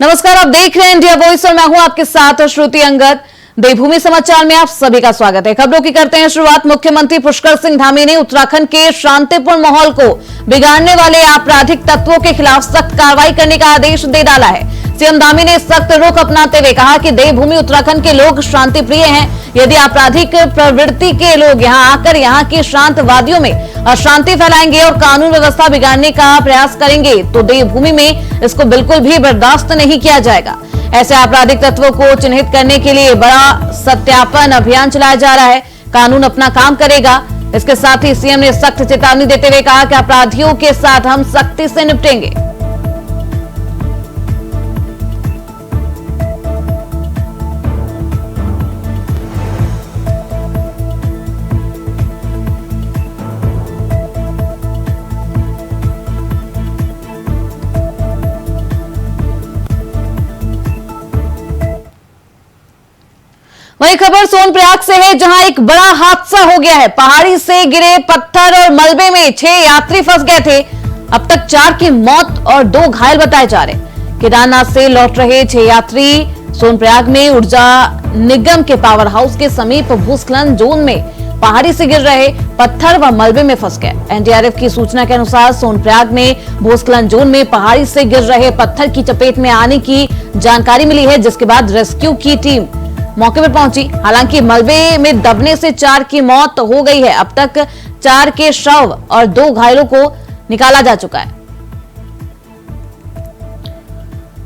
नमस्कार, आप देख रहे हैं इंडिया वॉइस और मैं हूं आपके साथ श्रुति अंगद। देवभूमि समाचार में आप सभी का स्वागत है। खबरों की करते हैं शुरुआत। मुख्यमंत्री पुष्कर सिंह धामी ने उत्तराखंड के शांतिपूर्ण माहौल को बिगाड़ने वाले आपराधिक तत्वों के खिलाफ सख्त कार्रवाई करने का आदेश दे डाला है। सीएम धामी ने सख्त रुख अपनाते हुए कहा कि देवभूमि उत्तराखंड के लोग शांति प्रिय हैं। यदि आपराधिक प्रवृत्ति के लोग यहां आकर यहां के शांत वादियों में अशांति फैलाएंगे और कानून व्यवस्था बिगाड़ने का प्रयास करेंगे तो देवभूमि में इसको बिल्कुल भी बर्दाश्त नहीं किया जाएगा। ऐसे आपराधिक तत्वों को चिन्हित करने के लिए बड़ा सत्यापन अभियान चलाया जा रहा है। कानून अपना काम करेगा। इसके साथ ही सीएम ने सख्त चेतावनी देते हुए कहा कि अपराधियों के साथ हम सख्ती से निपटेंगे। वही खबर सोनप्रयाग से है, जहां एक बड़ा हादसा हो गया है। पहाड़ी से गिरे पत्थर और मलबे में 6 यात्री फंस गए थे। अब तक 4 की मौत और 2 घायल बताए जा रहे। केदारनाथ से लौट रहे 6 यात्री सोनप्रयाग में ऊर्जा निगम के पावर हाउस के समीप भूस्खलन जोन में पहाड़ी से गिर रहे पत्थर व मलबे में फंस गए। एनडीआरएफ की सूचना के अनुसार सोनप्रयाग में भूस्खलन जोन में पहाड़ी से गिर रहे पत्थर की चपेट में आने की जानकारी मिली है, जिसके बाद रेस्क्यू की टीम मौके पर पहुंची। हालांकि मलबे में दबने से 4 की मौत हो गई है। अब तक 4 के शव और 2 घायलों को निकाला जा चुका है।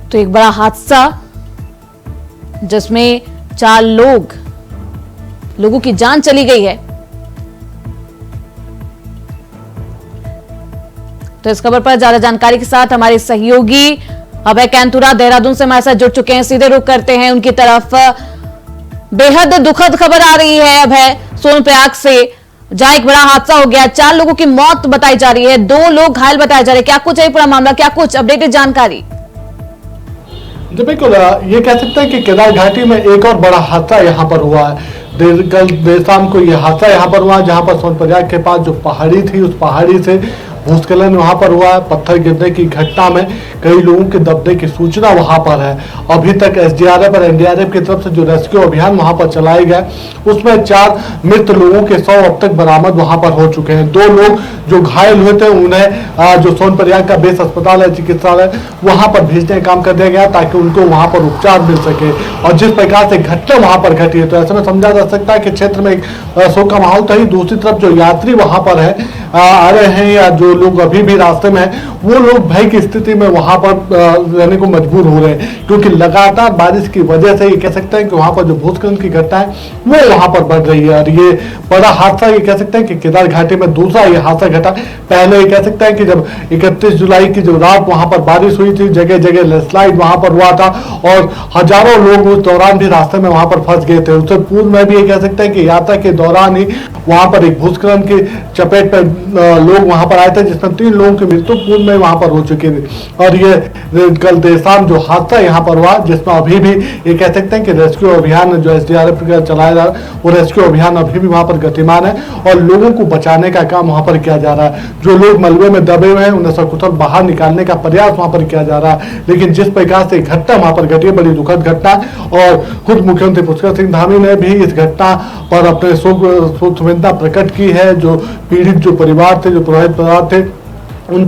तो एक बड़ा हादसा जिसमें 4 लोगों की जान चली गई है। तो इस खबर पर ज्यादा जानकारी के साथ हमारे सहयोगी अभय कैंतुरा देहरादून से हमारे साथ जुड़ चुके हैं। सीधे रुख करते हैं उनकी तरफ। बेहद दुखद खबर आ रही है अभय सोनप्रयाग से, जहां एक बड़ा हादसा हो गया। 4 लोगों की मौत बताई जा रही है, 2 लोग घायल बताए जा रहे हैं। क्या कुछ है पूरा मामला, क्या कुछ अपडेटेड जानकारी? जी बिल्कुल, ये कह सकते हैं कि केदार घाटी में एक और बड़ा हादसा यहाँ पर हुआ है। कल देर शाम को ये हादसा यहाँ पर हुआ, जहाँ पर सोनप्रयाग के पास जो पहाड़ी थी, उस पहाड़ी से भूस्खलन वहां पर हुआ है। पत्थर गिरने की घटना में कई लोगों के दबने की सूचना वहां पर है। अभी तक एसडीआरएफ और एनडीआरएफ की तरफ से जो रेस्क्यू अभियान वहां पर चलाया गया, उसमें 4 मृत लोगों के शव अब तक बरामद वहां पर हो चुके हैं। 2 लोग जो घायल हुए थे उन्हें जो सोनप्रयाग का बेस अस्पताल है, चिकित्सालय, वहां पर भेजने का काम कर दिया गया ताकि उनको वहां पर उपचार मिल सके। और जिस प्रकार से घटना वहां पर घटी है, तो ऐसे में समझा जा सकता है कि क्षेत्र में एक शोक का माहौल था ही। दूसरी तरफ जो यात्री वहां पर है आ रहे हैं या जो लोग अभी भी रास्ते में हैं, वो लोग भय की स्थिति में वहां पर रहने को मजबूर हो रहे हैं, क्योंकि लगातार बारिश की वजह से ये कह सकते हैं कि वहां पर जो भूस्खलन की घटना है वो वहां पर बढ़ रही है। और ये बड़ा हादसा ये कह सकते हैं कि केदार घाटी में दूसरा ये हादसा घटा। पहले ये कह सकते हैं कि जब 31 जुलाई की जो रात वहां पर बारिश हुई थी, जगह जगह लैंडस्लाइड वहां पर हुआ था और हजारों लोग उस दौरान भी रास्ते में वहां पर फंस गए थे। उससे पूर्व में भी ये कह सकते हैं कि यात्रा के दौरान ही वहां पर एक भूस्खलन की चपेट पर लोग वहां पर आए थे, जिसमें 3 लोगों की मृत्यु पूर्व में वहां पर हो चुकी थी। और ये कल देर शाम जो हादसा यहाँ पर हुआ, जिसमें अभी भी ये कह सकते हैं कि रेस्क्यू अभियान जो एसडीआरएफ का चलाया जा रहा है, वो रेस्क्यू अभियान अभी भी वहां पर गतिमान है और लोगों को बचाने का काम वहां पर किया जा रहा है। जो लोग मलबे में दबे हुए हैं उन्हें सकुशल बाहर निकालने का प्रयास वहां पर किया जा रहा है। लेकिन जिस प्रकार से घटना वहां पर घटी है, बड़ी दुखद घटना, और खुद मुख्यमंत्री पुष्कर सिंह धामी ने भी इस घटना पर अपने शोक संवेदना प्रकट की है। जो पीड़ित जो परिवार थे, जो प्रभावित परिवार थे, उन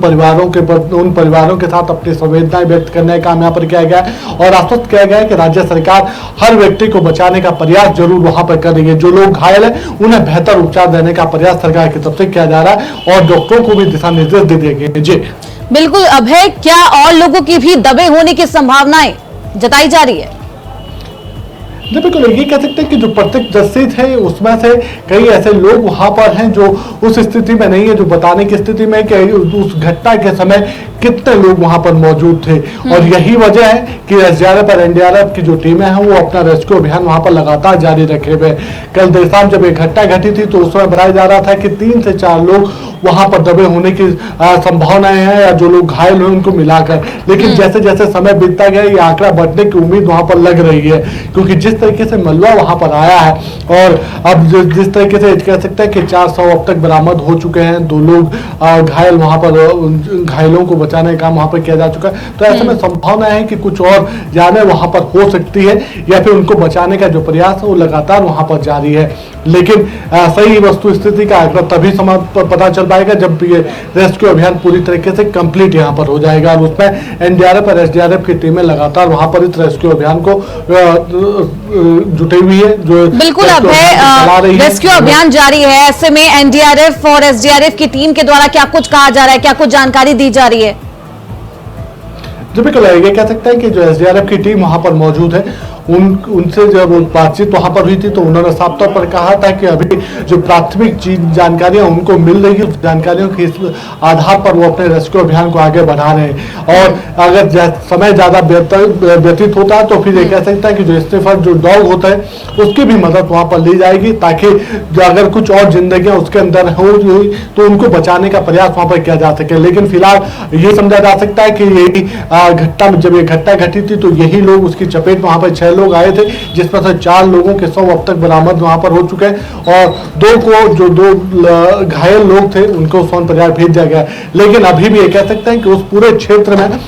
परिवारों के साथ अपनी संवेदनाएं व्यक्त करने का काम यहाँ पर किया गया है और आश्वस्त किया गया है कि राज्य सरकार हर व्यक्ति को बचाने का प्रयास जरूर वहां पर कर रही है। जो लोग घायल हैं उन्हें बेहतर उपचार देने का प्रयास सरकार की तरफ से किया जा रहा है और डॉक्टरों को भी दिशा निर्देश दे दिए गए। जी बिल्कुल अभय, क्या और लोगों की भी दबे होने की संभावनाएं जताई जा रही है? बिल्कुल, ये कह सकते हैं कि जो प्रत्यक्षदर्शी थे उसमें से कई ऐसे लोग वहां पर हैं जो उस स्थिति में नहीं है, जो बताने की स्थिति में कि उस घटना के समय कितने लोग वहां पर मौजूद थे। और यही वजह है कि एसडीआरएफ और एनडीआरएफ की जो टीमें हैं वो अपना रेस्क्यू अभियान वहां पर लगातार जारी रखे हुए। कल देर शाम जब एक घटना घटी थी तो उस समय बताया जा रहा था कि 3 से 4 लोग वहां पर दबे होने की संभावनाएं हैं, या जो लोग घायल हुए उनको मिलाकर। लेकिन जैसे जैसे समय बीतता गया ये आंकड़ा बढ़ने की उम्मीद वहां पर लग रही है, क्योंकि जिस तरीके से मलबा वहां पर आया है और अब जिस तरीके से कह सकते हैं कि 400 अब तक बरामद हो चुके हैं, 2 लोग घायल वहां पर, घायलों को बचाने का काम वहां पर किया जा चुका है। तो ऐसे में संभावना है कि कुछ और जाने वहां पर हो सकती है, या फिर उनको बचाने का जो प्रयास है वो लगातार वहां पर जारी है। लेकिन सही वस्तु स्थिति का आंकड़ा तभी पता चल पाएगा जब ये रेस्क्यू अभियान पूरी तरीके से कंप्लीट यहाँ पर हो जाएगा, और उसमें एनडीआरएफ और एसडीआरएफ की टीमें लगातार वहां पर इस रेस्क्यू अभियान को जुटी हुई है। जो बिल्कुल अभय, रेस्क्यू अभियान जारी है, ऐसे में एनडीआरएफ और एसडीआरएफ की टीम के द्वारा क्या कुछ कहा जा रहा है, क्या कुछ जानकारी दी जा रही है? जी बिल्कुल, ये कह सकते हैं कि जो एसडीआरएफ की टीम वहां पर मौजूद है, उनसे जब बातचीत वहां पर हुई थी तो उन्होंने साफ तौर पर कहा था कि अभी जो प्राथमिक जानकारियां उनको मिल रही है, उस जानकारियों के आधार पर वो अपने रेस्क्यू अभियान को आगे बढ़ा रहे हैं। और अगर समय ज्यादा व्यतीत होता है तो फिर ये कह सकता है कि जो स्निफर जो डॉग होता है उसकी भी मदद वहां पर ली जाएगी, ताकि अगर कुछ और जिंदगियां उसके अंदर हो तो उनको बचाने का प्रयास वहां पर किया जा सके। लेकिन फिलहाल ये समझा जा सकता है कि यही घटना, जब ये घटना घटी थी तो यही लोग उसकी चपेट में वहां पर 6 लोग आए थे, जिसमें से 4 लोगों के शव अब तक बरामद वहां पर हो चुके हैं, और 2 घायल लोग थे उनको सोनप्रयाग भेज दिया गया। लेकिन अभी भी ये कह सकते हैं कि उस पूरे क्षेत्र में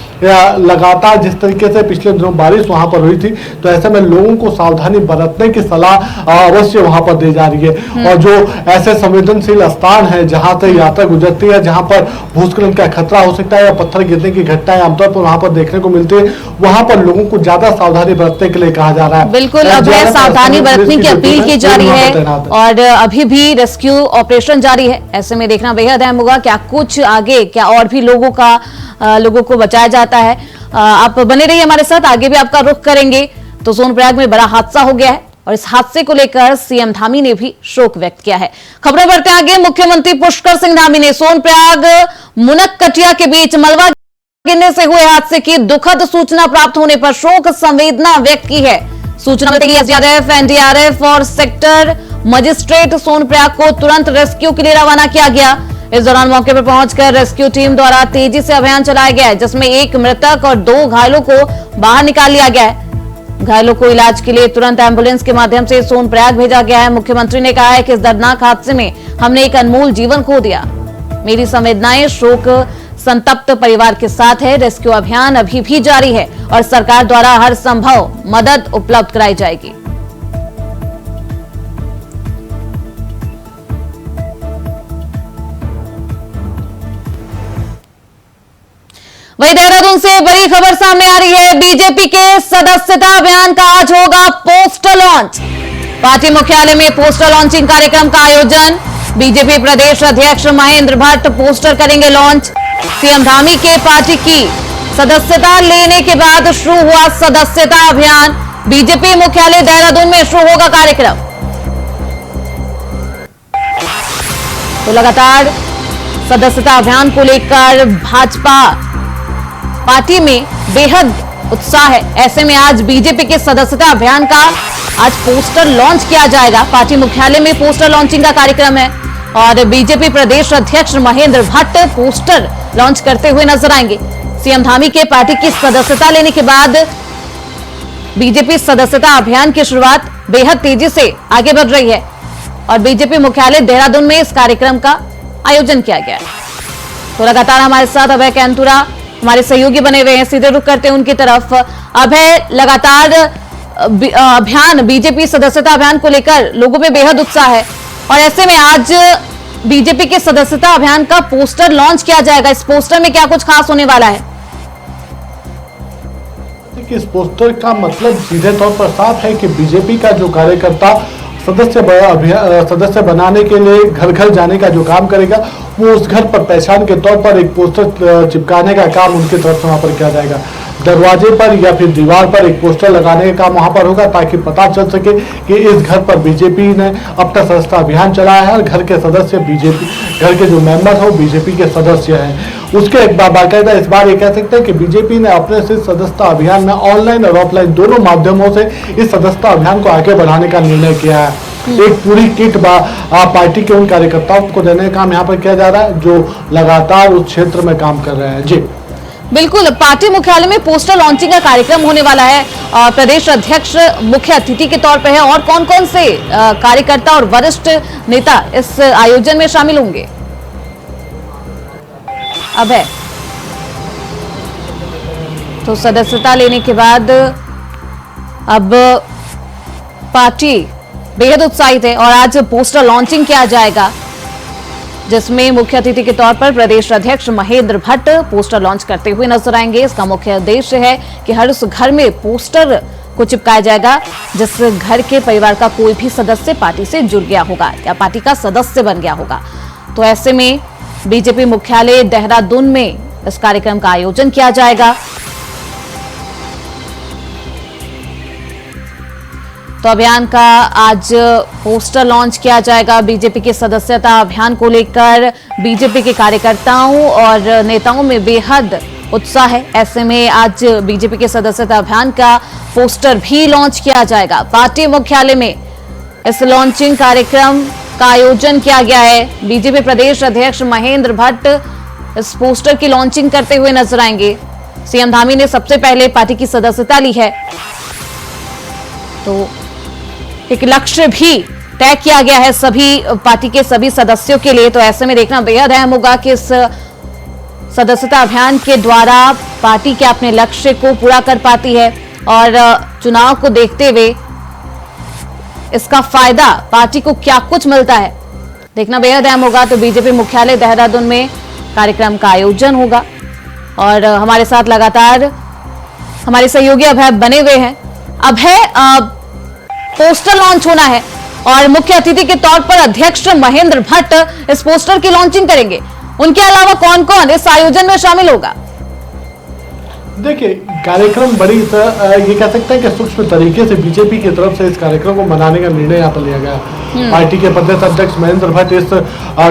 लगातार जिस तरीके से पिछले दिनों बारिश वहां पर हुई थी, तो ऐसे में लोगों को सावधानी बरतने की सलाह अवश्य वहां पर दी जा रही है। और जो ऐसे संवेदनशील स्थान है जहां से यात्रा गुजरती है, जहां पर भूस्खलन का खतरा हो सकता है या पत्थर गिरने की घटनाएं आमतौर पर वहां पर देखने को मिलती है, वहां पर लोगों को ज्यादा सावधानी बरतने के लिए कहा जा रहा है। बिल्कुल, अब सावधानी बरतने की अपील की जा रही है और अभी भी रेस्क्यू ऑपरेशन जारी है। ऐसे में देखना बेहद अहम होगा क्या कुछ आगे, क्या और भी लोगों को बचाया जाता है। आप बने रहिए हमारे साथ, आगे भी आपका रुख करेंगे। तो सोनप्रयाग में बड़ा हादसा हो गया है और इस हादसे को लेकर सीएम धामी ने भी शोक व्यक्त किया है। खबरें बढ़ते आगे। मुख्यमंत्री पुष्कर सिंह धामी ने सोनप्रयाग मुनककटिया के बीच मलबा गिरने से हुए हादसे की दुखद सूचना प्राप्त होने पर शोक संवेदना व्यक्त की है। सूचना मिलते ही एसडीआरएफ, एनडीआरएफ और सेक्टर मजिस्ट्रेट सोनप्रयाग को तुरंत रेस्क्यू के लिए रवाना किया गया। इस दौरान मौके पर पहुंचकर रेस्क्यू टीम द्वारा तेजी से अभियान चलाया गया है, जिसमें 1 मृतक और 2 घायलों को बाहर निकाल लिया गया है। घायलों को इलाज के लिए तुरंत एम्बुलेंस के माध्यम से सोनप्रयाग भेजा गया है। मुख्यमंत्री ने कहा है कि इस दर्दनाक हादसे में हमने एक अनमोल जीवन खो दिया। मेरी संवेदनाएं शोक संतप्त परिवार के साथ है। रेस्क्यू अभियान अभी भी जारी है और सरकार द्वारा हर संभव मदद उपलब्ध कराई जाएगी। वहीं देहरादून से बड़ी खबर सामने आ रही है। बीजेपी के सदस्यता अभियान का आज होगा पोस्टर लॉन्च। पार्टी मुख्यालय में पोस्टर लॉन्चिंग कार्यक्रम का आयोजन। बीजेपी प्रदेश अध्यक्ष महेंद्र भट्ट पोस्टर करेंगे लॉन्च। सीएम धामी के पार्टी की सदस्यता लेने के बाद शुरू हुआ सदस्यता अभियान। बीजेपी मुख्यालय देहरादून में शुरू होगा कार्यक्रम। तो लगातार सदस्यता अभियान को लेकर भाजपा पार्टी में बेहद उत्साह है। ऐसे में आज बीजेपी के सदस्यता अभियान का आज पोस्टर लॉन्च किया जाएगा। पार्टी मुख्यालय में पोस्टर लॉन्चिंग का कार्यक्रम है और बीजेपी प्रदेश अध्यक्ष महेंद्र भट्ट पोस्टर लॉन्च करते हुए नजर आएंगे। सीएम धामी के पार्टी की सदस्यता लेने के बाद बीजेपी सदस्यता अभियान की शुरुआत बेहद तेजी से आगे बढ़ रही है और बीजेपी मुख्यालय देहरादून में इस कार्यक्रम का आयोजन किया गया है। तो लगातार हमारे साथ अभय कैंतुरा हमारे सहयोगी बने हुए हैं, सीधे रुख करते हैं उनकी तरफ। अभय, लगातार अभियान, बीजेपी सदस्यता अभियान को लेकर लोगों में बेहद उत्साह है और ऐसे में आज बीजेपी के सदस्यता अभियान का पोस्टर लॉन्च किया जाएगा। इस पोस्टर में क्या कुछ खास होने वाला है? इस पोस्टर का मतलब सीधे तौर पर साफ है कि बीजेपी का जो कार्यकर्ता सदस्य बनाने के लिए घर घर जाने का जो काम करेगा, वो उस घर पर पहचान के तौर पर एक पोस्टर चिपकाने का काम उनकी तरफ से वहां पर किया जाएगा। दरवाजे पर या फिर दीवार पर एक पोस्टर लगाने का काम वहां पर होगा ताकि पता चल सके कि इस घर पर बीजेपी ने अपना सदस्यता अभियान चलाया है और घर के सदस्य बीजेपी, घर के जो मेंबर हैं वो बीजेपी के सदस्य हैं। उसके एक बाकायदा इस बार ये कह सकते हैं कि बीजेपी ने अपने से सदस्यता अभियान में ऑनलाइन और ऑफलाइन दोनों माध्यमों से इस सदस्यता अभियान को आगे बढ़ाने का निर्णय किया है। एक पूरी किट पार्टी के उन कार्यकर्ताओं को देने का काम यहाँ पर किया जा रहा है जो लगातार उस क्षेत्र में काम कर रहे हैं। जी बिल्कुल, पार्टी मुख्यालय में पोस्टर लॉन्चिंग का कार्यक्रम होने वाला है। प्रदेश अध्यक्ष मुख्य अतिथि के तौर पर है और कौन कौन से कार्यकर्ता और वरिष्ठ नेता इस आयोजन में शामिल होंगे? अभय, तो सदस्यता लेने के बाद अब पार्टी बेहद उत्साहित है और आज पोस्टर लॉन्चिंग किया जाएगा जिसमें मुख्य अतिथि के तौर पर प्रदेश अध्यक्ष महेंद्र भट्ट पोस्टर लॉन्च करते हुए नजर आएंगे। इसका मुख्य उद्देश्य है कि हर उस घर में पोस्टर को चिपकाया जाएगा जिस घर के परिवार का कोई भी सदस्य पार्टी से जुड़ गया होगा या पार्टी का सदस्य बन गया होगा। तो ऐसे में बीजेपी मुख्यालय देहरादून में इस कार्यक्रम का आयोजन किया जाएगा। तो अभियान का आज पोस्टर लॉन्च किया जाएगा। बीजेपी के सदस्यता अभियान को लेकर बीजेपी के कार्यकर्ताओं और नेताओं में बेहद उत्साह है। ऐसे में आज बीजेपी के सदस्यता अभियान का पोस्टर भी लॉन्च किया जाएगा। पार्टी मुख्यालय में इस लॉन्चिंग कार्यक्रम का आयोजन किया गया है। बीजेपी प्रदेश अध्यक्ष महेंद्र भट्ट इस पोस्टर की लॉन्चिंग करते हुए नजर आएंगे। सीएम धामी ने सबसे पहले पार्टी की सदस्यता ली है, तो एक लक्ष्य भी तय किया गया है सभी पार्टी के सभी सदस्यों के लिए। तो ऐसे में देखना बेहद अहम होगा कि इस सदस्यता अभियान के द्वारा पार्टी के अपने लक्ष्य को पूरा कर पाती है और चुनाव को देखते हुए इसका फायदा पार्टी को क्या कुछ मिलता है, देखना बेहद अहम होगा। तो बीजेपी मुख्यालय देहरादून में कार्यक्रम का आयोजन होगा और हमारे साथ लगातार हमारे सहयोगी अभय बने हुए हैं। अभय, पोस्टर लॉन्च होना है और मुख्य अतिथि के तौर पर अध्यक्ष महेंद्र भट्ट इस पोस्टर की लॉन्चिंग करेंगे। उनके अलावा कौन कौन इस आयोजन में शामिल होगा? देखिए, कार्यक्रम बड़ी ये कह सकते हैं कि सूक्ष्म तरीके से बीजेपी की तरफ से इस कार्यक्रम को मनाने का निर्णय यहाँ पर लिया गया। पार्टी के प्रदेश अध्यक्ष महेंद्र भट्ट इस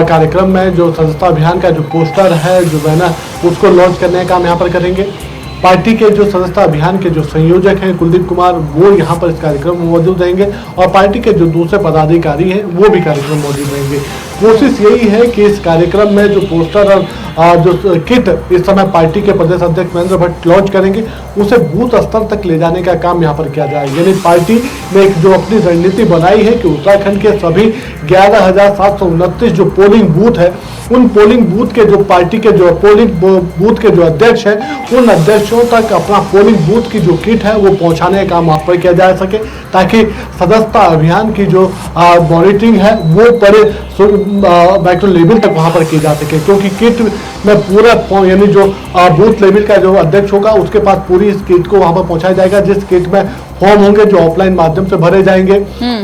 कार्यक्रम में जो सदस्यता अभियान का जो पोस्टर है, जो बैनर, उसको लॉन्च करने का काम यहाँ पर करेंगे। पार्टी के जो सदस्यता अभियान के जो संयोजक हैं कुलदीप कुमार, वो यहाँ पर इस कार्यक्रम में मौजूद रहेंगे और पार्टी के जो दूसरे पदाधिकारी हैं वो भी कार्यक्रम में मौजूद रहेंगे। कोशिश यही है कि इस कार्यक्रम में जो पोस्टर और जो किट इस समय पार्टी के प्रदेश अध्यक्ष महेंद्र भट्ट लॉन्च करेंगे, उसे बूथ स्तर तक ले जाने का काम यहाँ पर किया जाएगा। यानी पार्टी ने एक जो अपनी रणनीति बनाई है कि उत्तराखंड के सभी 11,729 जो पोलिंग बूथ है, उन पोलिंग बूथ के जो पार्टी के जो पोलिंग बूथ के जो अध्यक्ष हैं, उन अध्यक्षों तक अपना पोलिंग बूथ की जो किट है वो पहुंचाने का काम वहाँ पर किया जा सके, ताकि सदस्यता अभियान की जो मॉनिटरिंग है वो बड़े माइक्रो लेवल तक वहाँ पर की जा सके। क्योंकि किट में पूरा यानी जो बूथ लेवल का जो अध्यक्ष होगा उसके पास पूरी इस किट को वहाँ पर पहुँचाया जाएगा, जिस किट में फॉर्म होंगे जो ऑफलाइन माध्यम से भरे जाएंगे,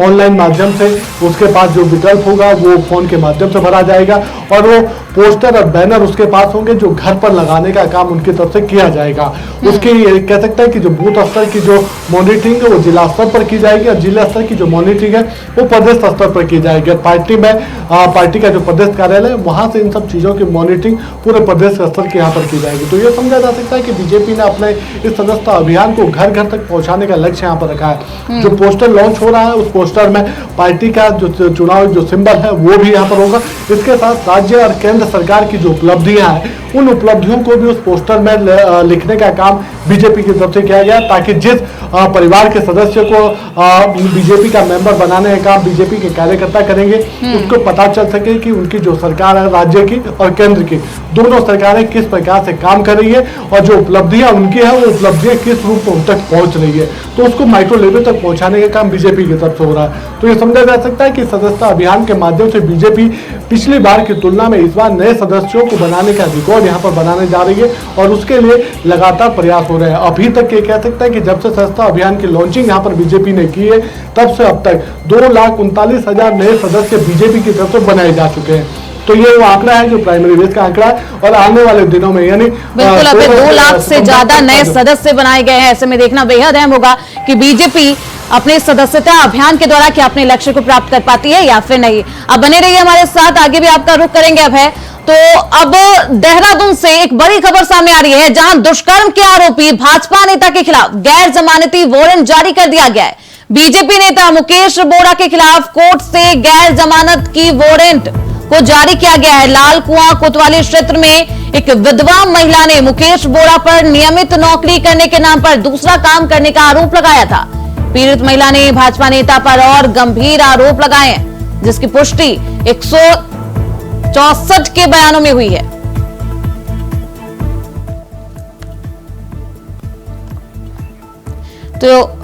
ऑनलाइन माध्यम से उसके पास जो विकल्प होगा वो फोन के माध्यम से भरा जाएगा और वो पोस्टर और बैनर उसके पास होंगे जो घर पर लगाने का काम उनकी तरफ से किया जाएगा। उसकी कह सकते हैं कि जो बूथ स्तर की जो मॉनिटरिंग है वो जिला स्तर पर की जाएगी और जिला स्तर की जो मॉनिटरिंग है वो प्रदेश स्तर पर की जाएगी। पार्टी में पार्टी का जो प्रदेश कार्यालय है वहां से इन सब चीजों की मॉनिटरिंग पूरे प्रदेश स्तर के यहाँ पर की जाएगी। तो ये समझा जा सकता है कि बीजेपी ने अपने इस सदस्यता अभियान को घर घर तक पहुंचाने का लक्ष्य यहाँ पर रखा है। जो पोस्टर लॉन्च हो रहा है उस पोस्टर में पार्टी का जो चुनाव जो सिंबल है वो भी यहाँ पर होगा। इसके साथ राज्य और केंद्र सरकार की जो उपलब्धियां हैं उन उपलब्धियों को भी उस पोस्टर में लिखने का काम बीजेपी की तरफ से किया गया, ताकि जिस परिवार के सदस्य को बीजेपी का मेंबर बनाने का काम बीजेपी के कार्यकर्ता करेंगे, उसको पता चल सके कि उनकी जो सरकार है राज्य की और केंद्र की, दोनों सरकारें किस प्रकार से काम कर रही है और जो उपलब्धियां उनकी है वो उपलब्धियां किस रूप में उन तक पहुंच रही है। तो उसको माइक्रो लेवल तक पहुंचाने का काम बीजेपी की तरफ से हो रहा है। तो ये समझा जा सकता है कि सदस्यता अभियान के माध्यम से बीजेपी पिछली बार की तुलना में इस बार नए सदस्यों को बनाने का रिकॉर्ड यहाँ पर बनाने जा रही है और उसके लिए लगातार प्रयास हो रहे हैं। अभी तक ये कह सकते हैं कि जब से सदस्यता अभियान की लॉन्चिंग यहाँ पर बीजेपी ने की है, तब से अब तक 2,39,000 नए सदस्य बीजेपी की तरफ से बनाए जा चुके हैं। तो ये वो आंकड़ा है जो प्राइमरी बेस का आंकड़ा है और आने वाले दिनों में यानी बिल्कुल अभी 2 लाख से ज्यादा नए सदस्य बनाए गए हैं। ऐसे में देखना बेहद अहम होगा कि बीजेपी अपने सदस्यता अभियान के द्वारा क्या अपने लक्ष्य को प्राप्त कर पाती है या फिर नहीं। अब बने रहिए हमारे साथ, आगे भी आपका रुख करेंगे। अब है तो अब देहरादून से एक बड़ी खबर सामने आ रही है, जहां दुष्कर्म के आरोपी भाजपा नेता के खिलाफ गैर जमानती वारंट जारी कर दिया गया है। बीजेपी नेता मुकेश बोरा के खिलाफ कोर्ट से गैर जमानत की वारंट को जारी किया गया है। लाल कुआं कोतवाली क्षेत्र में एक विधवा महिला ने मुकेश बोरा पर नियमित नौकरी करने के नाम पर दूसरा काम करने का आरोप लगाया था। पीड़ित महिला ने भाजपा नेता पर और गंभीर आरोप लगाए हैं, जिसकी पुष्टि 164 के बयानों में हुई है। तो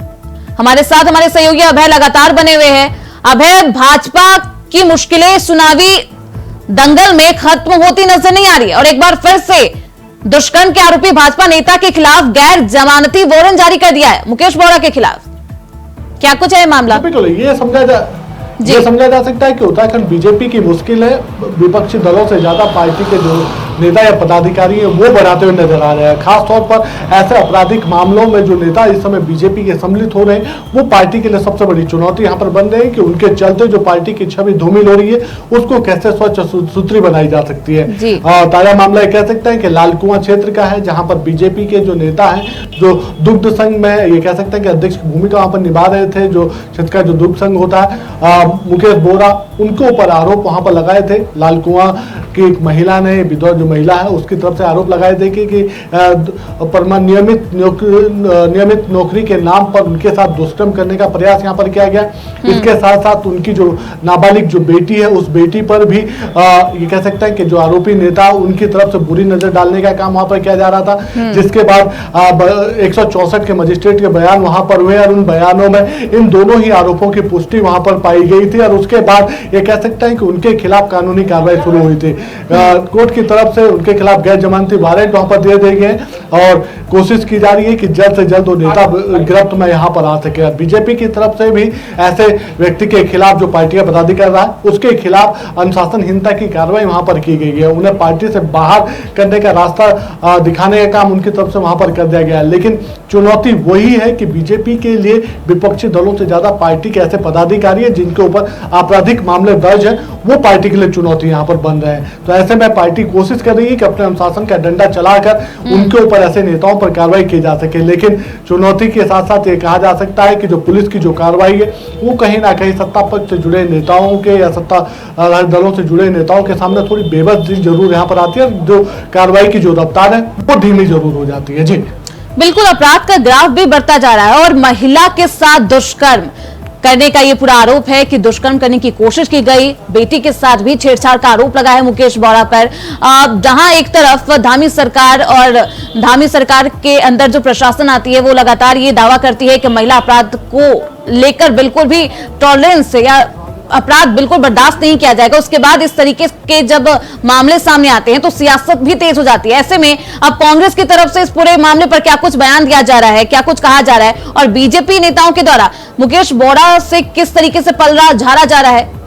हमारे साथ हमारे सहयोगी अभय लगातार बने हुए हैं। अभय, भाजपा की मुश्किलें चुनावी दंगल में खत्म होती नजर नहीं आ रही और एक बार फिर से दुष्कर्म के आरोपी भाजपा नेता के खिलाफ गैर जमानती वारंट जारी कर दिया है मुकेश बोरा के खिलाफ। क्या कुछ है मामला? बिल्कुल, ये समझा जा सकता है कि उत्तराखंड बीजेपी की मुश्किल है। विपक्षी दलों से ज्यादा पार्टी के जो नेता या पदाधिकारी हैं वो बढ़ाते हुए नजर आ रहे हैं। खासतौर पर ऐसे आपराधिक मामलों में जो नेता इस समय बीजेपी के सम्मिलित हो रहे हैं वो पार्टी के लिए सबसे बड़ी चुनौती यहाँ पर बन रही है कि उनके चलते जो पार्टी की छवि धूमिल हो रही है उसको कैसे स्वच्छ सुथरी बनाई जा सकती है। ताजा मामला कह सकते हैं कि लाल कुआं क्षेत्र का है, जहाँ पर बीजेपी के जो नेता हैं, जो दुग्ध संघ में ये कह सकते हैं कि अध्यक्ष की भूमिका वहां पर निभा रहे थे, जो क्षेत्र का जो दुग्ध संघ होता है, मुकेश बोरा, उनके ऊपर आरोप वहां पर लगाए थे। लाल कुआं की एक महिला ने, विधवा जो महिला है उसकी तरफ से आरोप लगाए थे कि नियमित नौकरी के नाम पर उनके साथ दुष्कर्म करने का प्रयास यहाँ पर किया गया। इसके साथ साथ उनकी जो नाबालिग जो बेटी है उस बेटी पर भी ये कह सकते हैं कि जो आरोपी नेता उनकी तरफ से बुरी नजर डालने का काम वहां पर किया जा रहा था। जिसके बाद 164 के मजिस्ट्रेट के बयान वहां पर हुए और उन बयानों में इन दोनों ही आरोपों की पुष्टि वहां पर पाई गई थी और उसके बाद ये कह सकते हैं कि उनके खिलाफ कानूनी कार्रवाई शुरू हुई थी। कोर्ट की तरफ से उनके खिलाफ गैर जमानती वारंट वहां पर दे दिए गए और कोशिश की जा रही है कि जल्द से जल्द वो नेता गिरफ्त में यहाँ पर आ सके। बीजेपी की तरफ से भी ऐसे व्यक्ति के खिलाफ जो पार्टी का पदाधिकारी कर रहा है उसके खिलाफ अनुशासनहीनता की कार्रवाई वहां पर की गई है। उन्हें पार्टी से बाहर करने का रास्ता दिखाने का काम उनकी तरफ से वहां पर कर दिया गया है। लेकिन चुनौती वही है कि बीजेपी के लिए विपक्षी दलों से ज्यादा पार्टी के ऐसे पदाधिकारी है जिनके ऊपर आपराधिक मामले दर्ज है, वो पार्टी के लिए चुनौती यहाँ पर बन रहे हैं। तो ऐसे में पार्टी कोशिश कर रही है कि अपने अनुशासन का डंडा चलाकर उनके ऊपर ऐसे नेताओं पर कार्रवाई की जा सके। लेकिन चुनौती के साथ साथ ये कहा जा सकता है कि जो पुलिस की जो कार्रवाई है वो कहीं ना कहीं सत्ता पक्ष से जुड़े नेताओं के या सत्ता दलों से जुड़े नेताओं के सामने थोड़ी बेबस जरूर यहाँ पर आती है। जो कार्रवाई की जो रफ्तार है वो धीमी जरूर हो जाती है। जी बिल्कुल, अपराध का ग्राफ भी बढ़ता जा रहा है और महिला के साथ दुष्कर्म करने का ये पूरा आरोप है कि दुष्कर्म करने की कोशिश की गई। बेटी के साथ भी छेड़छाड़ का आरोप लगा है मुकेश बोरा पर। जहां एक तरफ धामी सरकार और धामी सरकार के अंदर जो प्रशासन आती है वो लगातार ये दावा करती है कि महिला अपराध को लेकर बिल्कुल भी टॉलरेंस या अपराध बिल्कुल बर्दाश्त नहीं किया जाएगा। उसके बाद इस तरीके के जब मामले सामने आते हैं तो सियासत भी तेज हो जाती है। ऐसे में अब कांग्रेस की तरफ से इस पूरे मामले पर क्या कुछ बयान दिया जा रहा है, क्या कुछ कहा जा रहा है और बीजेपी नेताओं के द्वारा मुकेश बोरा से किस तरीके से पलड़ा झाड़ा जा रहा है?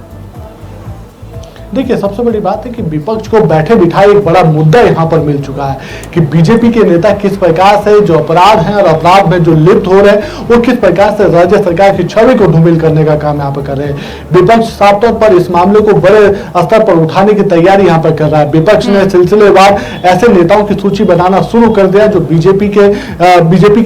देखिए, सबसे बड़ी बात है कि विपक्ष को बैठे बिठाए एक बड़ा मुद्दा यहाँ पर मिल चुका है कि बीजेपी के नेता किस प्रकार से जो अपराध हैं और अपराध में जो लिप्त हो रहे हैं वो किस प्रकार से राज्य सरकार की छवि को धूमिल करने का काम यहाँ पर कर रहे हैं। विपक्ष साफ तौर पर इस मामले को बड़े स्तर पर उठाने की तैयारी यहाँ पर कर रहा है। विपक्ष ने सिलसिलेवार ऐसे नेताओं की सूची बनाना शुरू कर दिया जो बीजेपी के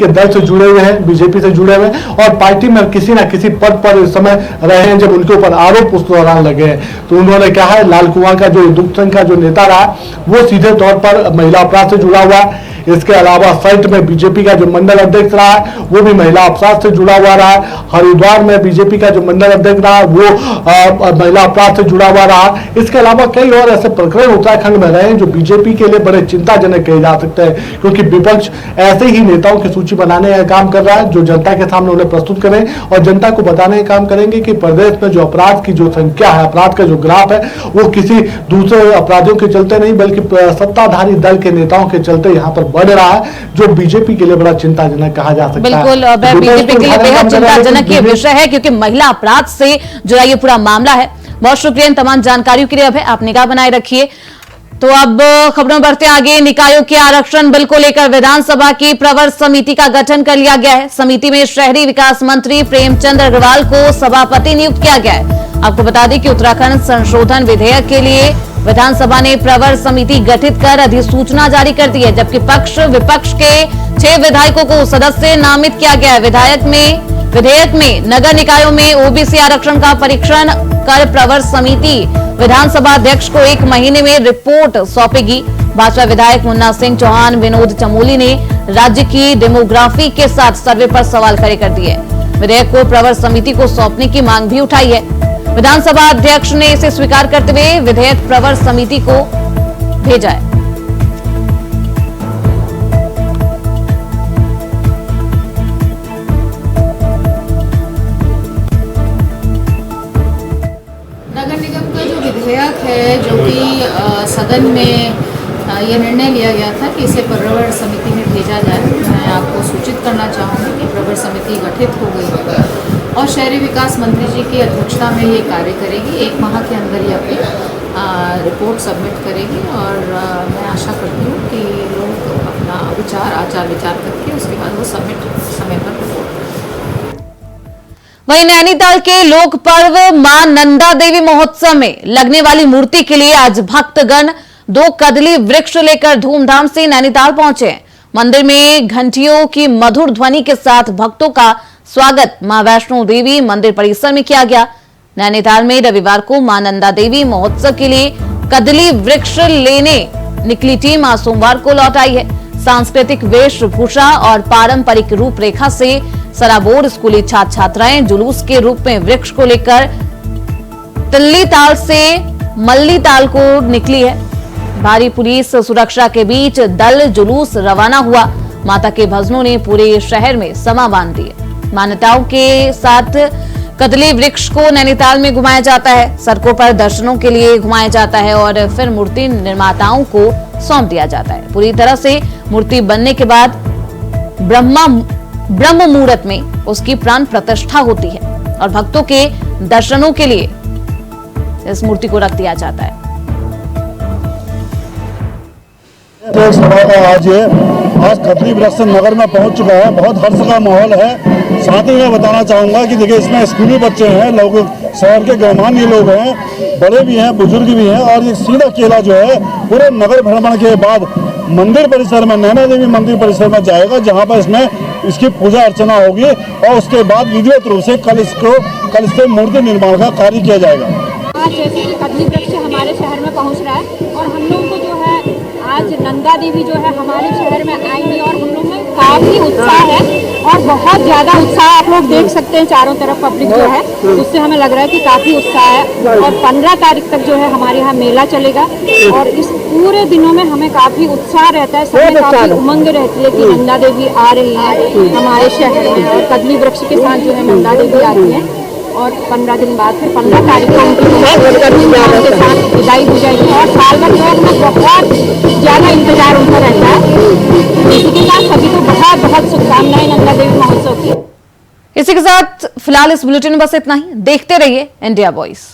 दल से जुड़े हुए हैं, बीजेपी से जुड़े हुए हैं और पार्टी में किसी न किसी पद पर इस समय रहे हैं जब उनके ऊपर आरोप उस दौरान लगे हैं। तो उन्होंने कहा लाल कुआं का जो दुग्ध संघ का जो नेता रहा वो सीधे तौर पर महिला अपराध से जुड़ा हुआ है। इसके अलावा सल्ट में बीजेपी का जो मंडल अध्यक्ष रहा है वो भी महिला अपराध से जुड़ा हुआ रहा है। हरिद्वार में बीजेपी का जो मंडल अध्यक्ष रहा वो महिला अपराध से जुड़ा हुआ रहा। इसके अलावा कई और ऐसे प्रकरण उत्तराखंड में रहे जो बीजेपी के लिए बड़े चिंताजनक कहे जा सकते हैं, क्योंकि विपक्ष ऐसे ही नेताओं की सूची बनाने का काम कर रहा है जो जनता के सामने उन्हें प्रस्तुत करें और जनता को बताने का काम करेंगे कि प्रदेश में जो अपराध की जो संख्या है, अपराध का जो ग्राफ है वो किसी दूसरे अपराधियों के चलते नहीं बल्कि सत्ताधारी दल के नेताओं के चलते यहाँ पर बढ़ रहा है, जो बीजेपी के लिए बड़ा चिंताजनक कहा जा सकता है। बिल्कुल, बीजेपी के लिए बेहद चिंताजनक ये विषय है क्योंकि महिला अपराध से जुड़ा ये पूरा मामला है। बहुत शुक्रिया इन तमाम जानकारियों के लिए। अब आप निगाह बनाए रखिए। तो अब खबरों बढ़ते आगे। निकायों के आरक्षण बिल को लेकर विधानसभा की प्रवर समिति का गठन कर लिया गया है। समिति में शहरी विकास मंत्री प्रेमचंद अग्रवाल को सभापति नियुक्त किया गया है। आपको बता दें कि उत्तराखंड संशोधन विधेयक के लिए विधानसभा ने प्रवर समिति गठित कर अधिसूचना जारी कर दी है, जबकि पक्ष विपक्ष के 6 विधायकों को सदस्य नामित किया गया है। विधायक में विधेयक में नगर निकायों में ओबीसी आरक्षण का परीक्षण कर प्रवर समिति विधानसभा अध्यक्ष को 1 महीने में रिपोर्ट सौंपेगी। भाजपा विधायक मुन्ना सिंह चौहान, विनोद चमोली ने राज्य की डेमोग्राफी के साथ सर्वे पर सवाल खड़े कर दिए। विधेयक को प्रवर समिति को सौंपने की मांग भी उठाई है। विधानसभा अध्यक्ष ने इसे स्वीकार करते हुए विधेयक प्रवर समिति को भेजा है। नगर निगम का जो विधेयक है, जो कि सदन में ये निर्णय लिया गया था कि इसे प्रवर समिति में भेजा जाए। मैं आपको सूचित करना चाहूँगी कि प्रवर समिति गठित हो गई है और शहरी विकास मंत्री जी की अध्यक्षता में ये कार्य करेगी। 1 माह के अंदर ये अपनी रिपोर्ट सबमिट करेगी और मैं आशा करती हूँ कि लोग अपना आचार विचार करके उसके बाद वो सबमिट समय पर रिपोर्ट करें। वहीं नैनीताल के लोक पर्व मां नंदा देवी महोत्सव में लगने वाली मूर्ति के लिए आज भक्तगण 2 कदली वृक्ष लेकर धूमधाम से नैनीताल पहुंचे। मंदिर में घंटियों की मधुर ध्वनि के साथ भक्तों का स्वागत मां वैष्णो देवी मंदिर परिसर में किया गया। नैनीताल में रविवार को मां नंदा देवी महोत्सव के लिए कदली वृक्ष लेने निकली टीम आज सोमवार को लौट आई है। सांस्कृतिक वेशभूषा और पारंपरिक रूपरेखा से सराबोर स्कूली छात्र छात्राएं जुलूस के रूप में वृक्ष को लेकर तिल्ली ताल से मल्ली ताल को निकली है। भारी पुलिस सुरक्षा के बीच दल जुलूस रवाना हुआ। माता के भजनों ने पूरे शहर में समा बांध दिए। मान्यताओं के साथ कदली वृक्ष को नैनीताल में घुमाया जाता है। सड़कों पर दर्शनों के लिए घुमाया जाता है और फिर मूर्ति निर्माताओं को सौंप दिया जाता है। पूरी तरह से मूर्ति बनने के बाद ब्रह्म मुहूर्त में उसकी प्राण प्रतिष्ठा होती है और भक्तों के दर्शनों के लिए इस मूर्ति को रख दिया जाता है। सभा का आज कदली वृक्ष नगर में पहुंच चुका है। बहुत हर्ष का माहौल है। साथ ही मैं बताना चाहूंगा कि देखिए, इसमें स्कूली बच्चे हैं, लोग शहर के गणमान्य लोग हैं, बड़े भी हैं, बुजुर्ग भी हैं और ये सीधा केला जो है पूरे नगर भ्रमण के बाद मंदिर परिसर में, नैना देवी मंदिर परिसर में जाएगा, जहां पर इसमें इसकी पूजा अर्चना होगी और उसके बाद विधिवत रूप से कल इसके मूर्ति निर्माण का कार्य किया जाएगा। आज जैसे कि कदली वृक्ष हमारे शहर में पहुंच रहा है और हम लोगों को जो है आज नंदा देवी जो है हमारे शहर में आएंगी और हम लोग में काफ़ी उत्साह है और बहुत ज़्यादा उत्साह आप लोग देख सकते हैं। चारों तरफ पब्लिक जो है, उससे हमें लग रहा है कि काफ़ी उत्साह है और 15 तारीख तक जो है हमारे यहाँ मेला चलेगा और इस पूरे दिनों में हमें काफ़ी उत्साह रहता है। सबमें काफ़ी उमंग रहती है कि नंदा देवी आ रही है हमारे शहर में और कदली वृक्ष के साथ जो है नंदा देवी आती है और 15 दिन बाद फिर 15 तारीख को उनके साथ विदाई हो जाएगी और साल भर लोग में बहुत ज़्यादा इंतजार उनका रहता है। इसी के साथ सभी को बहुत बहुत शुभकामनाएं नंदा देवी महोत्सव की। इसी के साथ फिलहाल इस बुलेटिन में बस इतना ही। देखते रहिए इंडिया वॉइस।